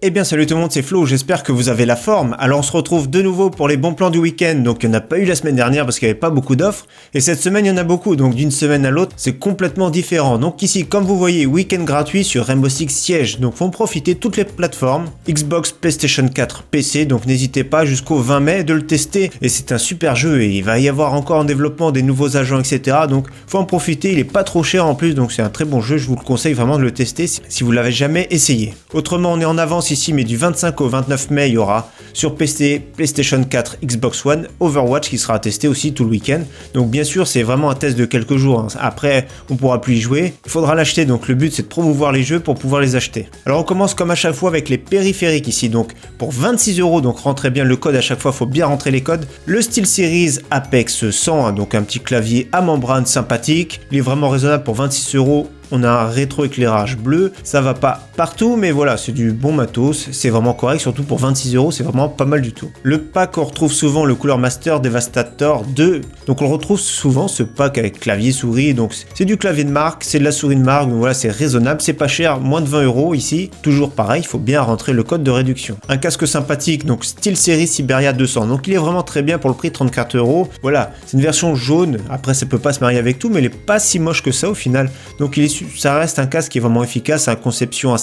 Eh bien salut tout le monde, c'est Flo, j'espère que vous avez la forme. Alors on se retrouve de nouveau pour les bons plans du week-end, donc il n'y en a pas eu la semaine dernière parce qu'il n'y avait pas beaucoup d'offres, et cette semaine il y en a beaucoup, donc d'une semaine à l'autre c'est complètement différent. Donc ici, comme vous voyez, week-end gratuit sur Rainbow Six Siege, donc faut en profiter toutes les plateformes, Xbox, PlayStation 4, PC, donc n'hésitez pas jusqu'au 20 mai de le tester, et c'est un super jeu, et il va y avoir encore en développement des nouveaux agents, etc. Donc faut en profiter, il est pas trop cher en plus, donc c'est un très bon jeu, je vous le conseille vraiment de le tester si vous l'avez jamais essayé. Autrement, on est en avance ici, mais du 25 au 29 mai, il y aura sur PC, PlayStation 4, Xbox One, Overwatch qui sera testé aussi tout le week-end. Donc bien sûr, c'est vraiment un test de quelques jours, hein. Après, on pourra plus y jouer. Il faudra l'acheter, donc le but c'est de promouvoir les jeux pour pouvoir les acheter. Alors on commence comme à chaque fois avec les périphériques ici. Donc pour 26€, donc rentrez bien le code à chaque fois, il faut bien rentrer les codes. Le SteelSeries Apex 100, hein, donc un petit clavier à membrane sympathique. Il est vraiment raisonnable pour 26€. On a un rétroéclairage bleu, ça va pas partout, mais voilà, c'est du bon matos, c'est vraiment correct, surtout pour 26€, c'est vraiment pas mal du tout. Le pack, on retrouve souvent le Cooler Master Devastator 2, donc on retrouve souvent ce pack avec clavier, souris, donc c'est du clavier de marque, c'est de la souris de marque, donc voilà, c'est raisonnable, c'est pas cher, moins de 20€ ici, toujours pareil, il faut bien rentrer le code de réduction. Un casque sympathique, donc SteelSeries Siberia 200, donc il est vraiment très bien pour le prix de 34€, voilà, c'est une version jaune, après ça peut pas se marier avec tout, mais il est pas si moche que ça au final, donc ça reste un casque qui est vraiment efficace, à conception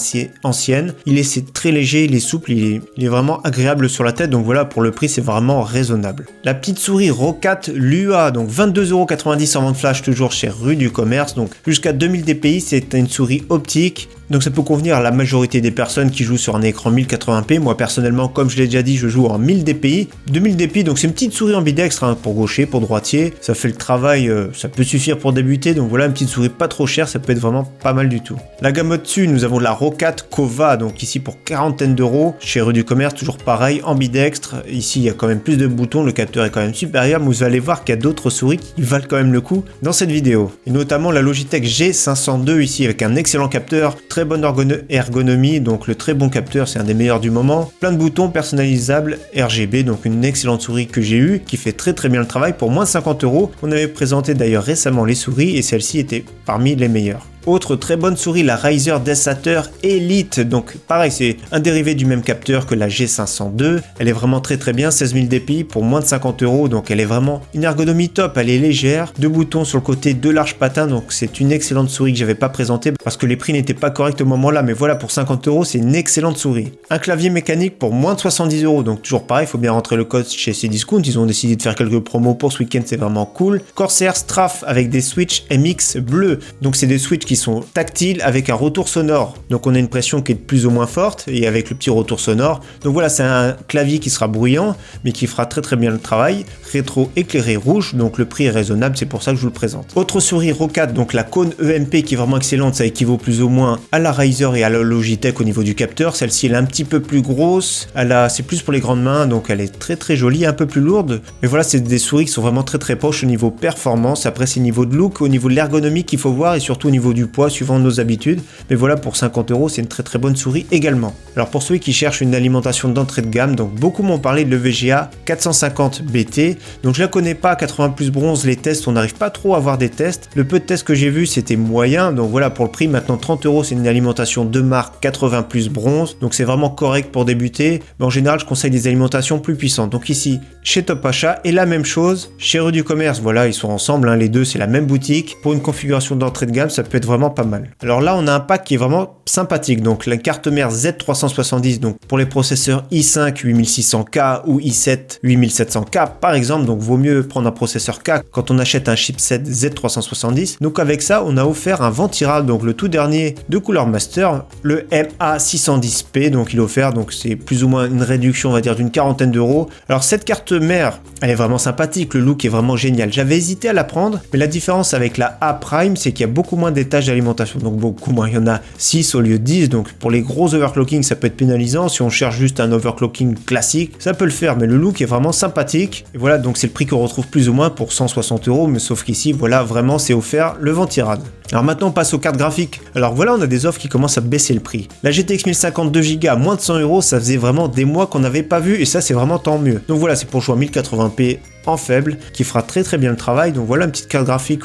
ancienne. Il est très léger, il est souple, il est vraiment agréable sur la tête. Donc voilà, pour le prix, c'est vraiment raisonnable. La petite souris Rocat Lua, donc 22,90€ en vente flash, toujours chez Rue du Commerce. Donc jusqu'à 2000 dpi, c'est une souris optique. Donc ça peut convenir à la majorité des personnes qui jouent sur un écran 1080p. Moi personnellement, comme je l'ai déjà dit, je joue en 1000 dpi. 2000 dpi, donc c'est une petite souris ambidextre, hein, pour gaucher, pour droitier. Ça fait le travail, ça peut suffire pour débuter. Donc voilà, une petite souris pas trop chère, ça peut être vraiment pas mal du tout. La gamme au-dessus, nous avons la Rocat Kova, donc ici pour quarantaine d'euros. Chez Rue du Commerce, toujours pareil, ambidextre. Ici, il y a quand même plus de boutons, le capteur est quand même supérieur, mais vous allez voir qu'il y a d'autres souris qui valent quand même le coup dans cette vidéo. Et notamment la Logitech G502 ici, avec un excellent capteur, très bonne ergonomie, donc le très bon capteur, c'est un des meilleurs du moment. Plein de boutons personnalisables RGB, donc une excellente souris que j'ai eue, qui fait très bien le travail pour moins de 50€. On avait présenté d'ailleurs récemment les souris, et celle-ci était parmi les meilleures. Autre très bonne souris, la Razer Desater Elite, donc pareil, c'est un dérivé du même capteur que la G502, elle est vraiment très bien, 16000 dpi pour moins de 50€, donc elle est vraiment une ergonomie top, elle est légère, deux boutons sur le côté, deux larges patins, donc c'est une excellente souris que j'avais pas présentée parce que les prix n'étaient pas corrects au moment là, mais voilà, pour 50€, c'est une excellente souris. Un clavier mécanique pour moins de 70€, donc toujours pareil, il faut bien rentrer le code chez Cdiscount, ils ont décidé de faire quelques promos pour ce week-end, c'est vraiment cool. Corsair Straff avec des switches MX bleus, donc c'est des switches qui sont tactiles avec un retour sonore, donc on a une pression qui est plus ou moins forte et avec le petit retour sonore, donc voilà, c'est un clavier qui sera bruyant mais qui fera très bien le travail. Rétro éclairé rouge, donc le prix est raisonnable, c'est pour ça que je vous le présente. Autre souris Rocat, donc la Kone EMP qui est vraiment excellente, ça équivaut plus ou moins à la Razer et à la Logitech au niveau du capteur. Celle-ci elle est un petit peu plus grosse, c'est plus pour les grandes mains, donc elle est très jolie, un peu plus lourde, mais voilà, c'est des souris qui sont vraiment très proches au niveau performance. Après c'est niveau de look, au niveau de l'ergonomie qu'il faut voir, et surtout au niveau du poids suivant nos habitudes, mais voilà, pour 50€, c'est une très bonne souris également. Alors pour ceux qui cherchent une alimentation d'entrée de gamme, donc beaucoup m'ont parlé de l'EVGA 450 BT, donc je la connais pas, 80 plus bronze, les tests, on n'arrive pas trop à avoir des tests, le peu de tests que j'ai vu c'était moyen, donc voilà, pour le prix maintenant 30€, c'est une alimentation de marque 80 plus bronze, donc c'est vraiment correct pour débuter, mais en général je conseille des alimentations plus puissantes. Donc ici chez Top Achat, et la même chose chez Rue du Commerce, voilà, ils sont ensemble, hein, les deux, c'est la même boutique. Pour une configuration d'entrée de gamme, ça peut être vraiment pas mal. Alors là, on a un pack qui est vraiment sympathique, donc la carte mère Z370, donc pour les processeurs i5 8600K ou i7 8700K par exemple, donc vaut mieux prendre un processeur K quand on achète un chipset Z370. Donc avec ça, on a offert un Ventirad, donc le tout dernier de Cooler Master, le MA610P, donc il est offert, donc c'est plus ou moins une réduction, on va dire, d'une quarantaine d'euros. Alors cette carte mère, elle est vraiment sympathique, le look est vraiment génial. J'avais hésité à la prendre, mais la différence avec la A Prime, c'est qu'il y a beaucoup moins d'étages d'alimentation, donc beaucoup moins, il y en a 6 au lieu de 10, donc pour les gros overclocking, ça peut être pénalisant. Si on cherche juste un overclocking classique, ça peut le faire, mais le look est vraiment sympathique. Et voilà, donc c'est le prix qu'on retrouve plus ou moins pour 160€, mais sauf qu'ici, voilà, vraiment, c'est offert le Ventirad. Alors maintenant, on passe aux cartes graphiques. Alors voilà, on a des offres qui commencent à baisser le prix. La GTX 1050 2Go à moins de 100€, ça faisait vraiment des mois qu'on n'avait pas vu, et ça, c'est vraiment tant mieux. Donc voilà, c'est pour jouer en 1080p en faible qui fera très bien le travail. Donc voilà une petite carte graphique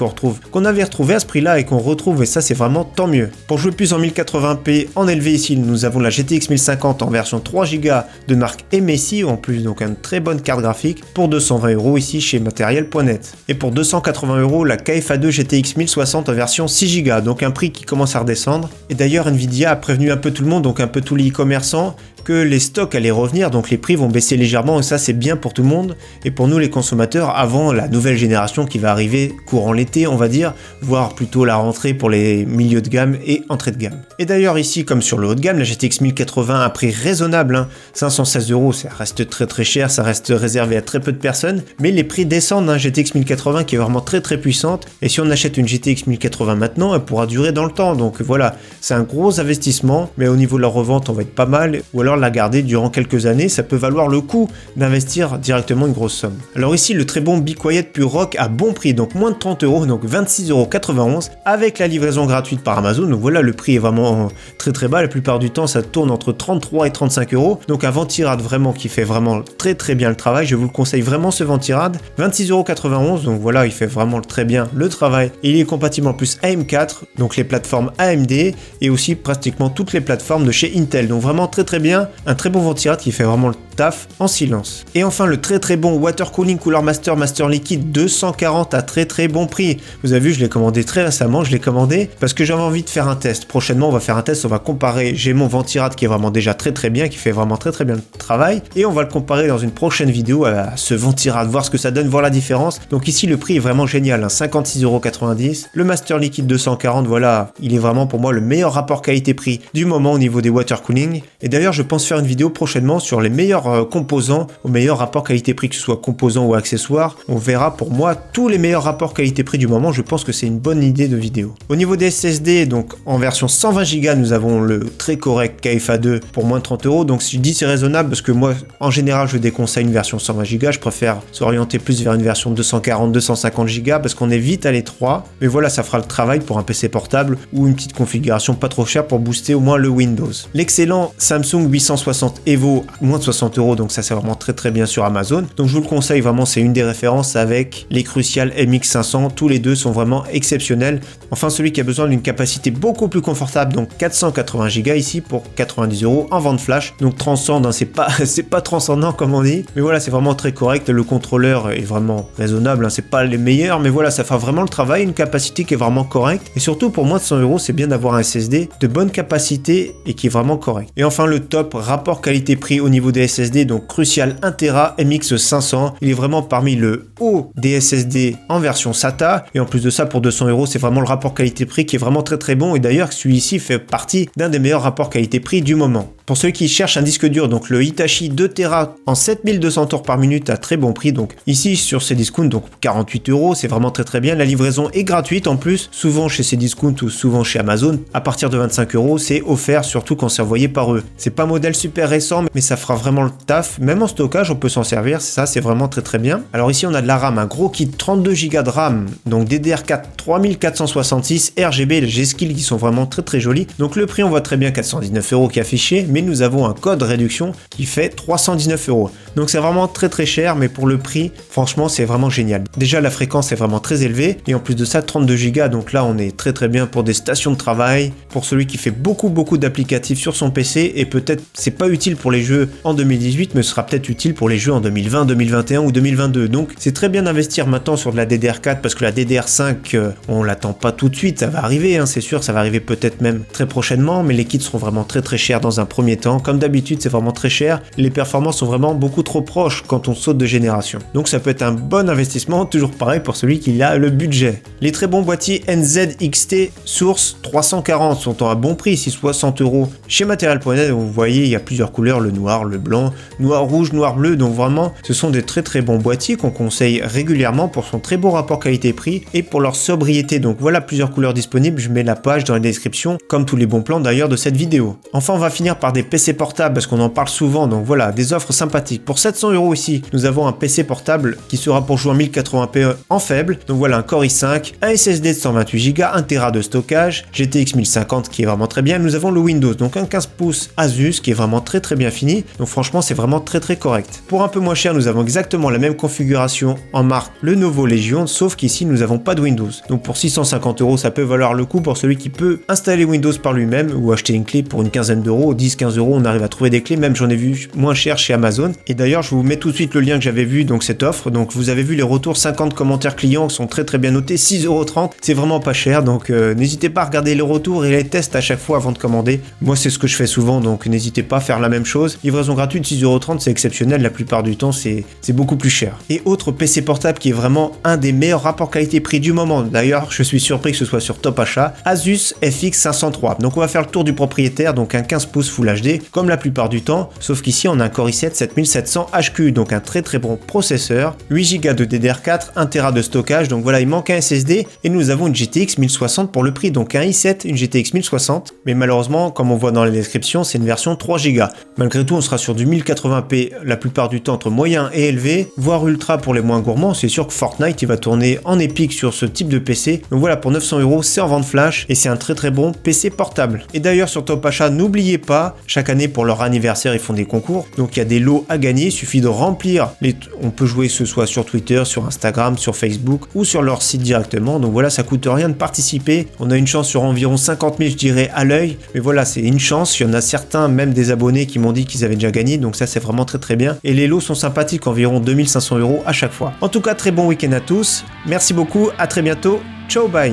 qu'on avait retrouvé à ce prix-là et qu'on retrouve, et ça c'est vraiment tant mieux. Pour jouer plus en 1080p en élevé ici, nous avons la GTX 1050 en version 3Go de marque MSI en plus, donc une très bonne carte graphique pour 220 € ici chez Material.net. Et pour 280 € la KFA2 GTX 1060 en version 6Go, donc un prix qui commence à redescendre. Et d'ailleurs Nvidia a prévenu un peu tout le monde, donc un peu tous les e-commerçants, que les stocks allaient revenir, donc les prix vont baisser légèrement, et ça c'est bien pour tout le monde et pour nous les consommateurs avant la nouvelle génération qui va arriver courant l'été on va dire, voire plutôt la rentrée pour les milieux de gamme et entrée de gamme. Et d'ailleurs ici comme sur le haut de gamme, la GTX 1080 à prix raisonnable, 516 €, ça reste très cher, ça reste réservé à très peu de personnes, mais les prix descendent, GTX 1080 qui est vraiment très puissante, et si on achète une GTX 1080 maintenant, elle pourra durer dans le temps, donc voilà, c'est un gros investissement, mais au niveau de la revente on va être pas mal, ou alors la garder durant quelques années, ça peut valoir le coup d'investir directement une grosse somme. Alors ici le très bon Be Quiet Pure Rock à bon prix, donc moins de 30 €, donc 26,91 € avec la livraison gratuite par Amazon. Donc voilà, le prix est vraiment très bas, la plupart du temps ça tourne entre 33 et 35 €, donc un Ventirad vraiment qui fait vraiment très bien le travail, je vous le conseille vraiment ce Ventirad, 26,91 €, donc voilà, il fait vraiment très bien le travail, et il est compatible en plus AM4, donc les plateformes AMD et aussi pratiquement toutes les plateformes de chez Intel, donc vraiment très bien, un très bon Ventirad qui fait vraiment le taf en silence. Et enfin le très bon Water Cooling Cooler Master Liquide 240 à très bon prix. Vous avez vu, je l'ai commandé très récemment, je l'ai commandé parce que j'avais envie de faire un test. Prochainement on va faire un test, on va comparer, j'ai mon Ventirad qui est vraiment déjà très bien, qui fait vraiment très bien le travail, et on va le comparer dans une prochaine vidéo à ce Ventirad, voir ce que ça donne, voir la différence. Donc ici le prix est vraiment génial, 56,90 €, le Master Liquide 240, voilà, il est vraiment pour moi le meilleur rapport qualité-prix du moment au niveau des water cooling. Et d'ailleurs je pense faire une vidéo prochainement sur les meilleurs composants au meilleur rapport qualité-prix, que ce soit composants ou accessoires. On verra pour moi tous les meilleurs rapports qualité-prix du moment, je pense que c'est une bonne idée de vidéo. Au niveau des SSD, donc en version 120 Go, nous avons le très correct KFA2 pour moins de 30 €, donc si je dis c'est raisonnable parce que moi en général je déconseille une version 120 Go, je préfère s'orienter plus vers une version 240-250 Go parce qu'on est vite à l'étroit, mais voilà, ça fera le travail pour un PC portable ou une petite configuration pas trop chère pour booster au moins le Windows. L'excellent Samsung 860 Evo, moins de 60 €, donc ça c'est vraiment très bien sur Amazon, donc je vous le conseille vraiment, c'est une des références avec les Crucial MX500, tous les deux sont vraiment exceptionnels. Enfin celui qui a besoin d'une capacité beaucoup plus confortable, donc 480 Go ici pour 90 € en vente flash, donc transcendant, c'est pas transcendant comme on dit, mais voilà, c'est vraiment très correct, le contrôleur est vraiment raisonnable, c'est pas les meilleurs, mais voilà, ça fait vraiment le travail, une capacité qui est vraiment correcte, et surtout pour moins de 100 €, c'est bien d'avoir un SSD de bonne capacité et qui est vraiment correct. Et enfin le top rapport qualité-prix au niveau des SSD, donc Crucial 1 Tera MX500, il est vraiment parmi le haut des SSD en version SATA, et en plus de ça pour 200 €, c'est vraiment le rapport qualité-prix qui est vraiment très bon, et d'ailleurs celui-ci fait partie d'un des meilleurs rapports qualité-prix du moment. Pour ceux qui cherchent un disque dur, donc le Hitachi 2 Tera en 7200 tours par minute à très bon prix, donc ici sur ces discounts, donc 48 €, c'est vraiment très bien, la livraison est gratuite en plus, souvent chez ces discounts ou souvent chez Amazon, à partir de 25 €, c'est offert, surtout quand c'est envoyé par eux. C'est pas un modèle super récent, mais ça fera vraiment le taf, même en stockage on peut s'en servir, ça c'est vraiment très bien. Alors ici on a de la RAM, un gros kit 32 Go de RAM, donc DDR4 3466 RGB, les G-Skill qui sont vraiment très jolis, donc le prix on voit très bien 419 € qui est affiché, mais nous avons un code réduction qui fait 319 €. Donc c'est vraiment très cher, mais pour le prix, franchement c'est vraiment génial. Déjà la fréquence est vraiment très élevée, et en plus de ça 32 Go, donc là on est très bien pour des stations de travail, pour celui qui fait beaucoup d'applicatifs sur son PC, et peut-être c'est pas utile pour les jeux en 2018, mais ce sera peut-être utile pour les jeux en 2020, 2021 ou 2022. Donc c'est très bien d'investir maintenant sur de la DDR4, parce que la DDR5 on l'attend pas tout de suite, ça va arriver, c'est sûr, ça va arriver peut-être même très prochainement, mais les kits seront vraiment très chers dans un premier temps, comme d'habitude c'est vraiment très cher, les performances sont vraiment beaucoup trop proches quand on saute de génération, donc ça peut être un bon investissement, toujours pareil pour celui qui a le budget. Les très bons boîtiers NZXT Source 340 sont à bon prix, ici 60 € chez Material.net, vous voyez il y a plusieurs couleurs, le noir, le blanc, noir rouge, noir bleu, donc vraiment ce sont des très bons boîtiers qu'on conseille régulièrement pour son très bon rapport qualité-prix et pour leur sobriété. Donc voilà plusieurs couleurs disponibles, je mets la page dans la description comme tous les bons plans d'ailleurs de cette vidéo. Enfin on va finir par des des PC portables parce qu'on en parle souvent, donc voilà, des offres sympathiques. Pour 700 € ici, nous avons un PC portable qui sera pour jouer en 1080p en faible, donc voilà un Core i5, un SSD de 128 Go, 1 Tera de stockage, GTX 1050 qui est vraiment très bien, nous avons le Windows, donc un 15 pouces Asus qui est vraiment très bien fini, donc franchement c'est vraiment très correct. Pour un peu moins cher, nous avons exactement la même configuration en marque Lenovo Legion, sauf qu'ici nous n'avons pas de Windows. Donc pour 650 € ça peut valoir le coup pour celui qui peut installer Windows par lui-même ou acheter une clé pour une quinzaine d'euros, 10-15 € on arrive à trouver des clés, même j'en ai vu moins cher chez Amazon. Et d'ailleurs je vous mets tout de suite le lien que j'avais vu, donc cette offre, donc vous avez vu les retours, 50 commentaires clients qui sont très bien notés, 6,30 €, c'est vraiment pas cher, donc n'hésitez pas à regarder les retours et les tests à chaque fois avant de commander. Moi c'est ce que je fais souvent, donc n'hésitez pas à faire la même chose. Livraison gratuite 6,30 €, c'est exceptionnel, la plupart du temps c'est beaucoup plus cher. Et autre PC portable qui est vraiment un des meilleurs rapports qualité-prix du moment, d'ailleurs je suis surpris que ce soit sur Top Achat, Asus FX 503. Donc on va faire le tour du propriétaire, donc un 15 pouces Full HD comme la plupart du temps, sauf qu'ici on a un Core i7 7700 HQ, donc un très bon processeur, 8 Go de DDR4, 1 Tera de stockage, donc voilà il manque un SSD et nous avons une GTX 1060 pour le prix, donc un i7, une GTX 1060, mais malheureusement comme on voit dans la description c'est une version 3 Go. Malgré tout on sera sur du 1080p la plupart du temps entre moyen et élevé, voire ultra pour les moins gourmands. C'est sûr que Fortnite il va tourner en épique sur ce type de PC, donc voilà pour 900 € c'est en vente flash et c'est un très bon PC portable. Et d'ailleurs sur Top Achat n'oubliez pas, chaque année pour leur anniversaire ils font des concours, donc il y a des lots à gagner, il suffit de remplir on peut jouer que ce soit sur Twitter, sur Instagram, sur Facebook ou sur leur site directement, donc voilà ça coûte rien de participer, on a une chance sur environ 50 000 je dirais à l'œil, mais voilà c'est une chance, il y en a certains même des abonnés qui m'ont dit qu'ils avaient déjà gagné, donc ça c'est vraiment très bien et les lots sont sympathiques, environ 2500 € à chaque fois. En tout cas très bon week-end à tous, merci beaucoup, à très bientôt, ciao bye.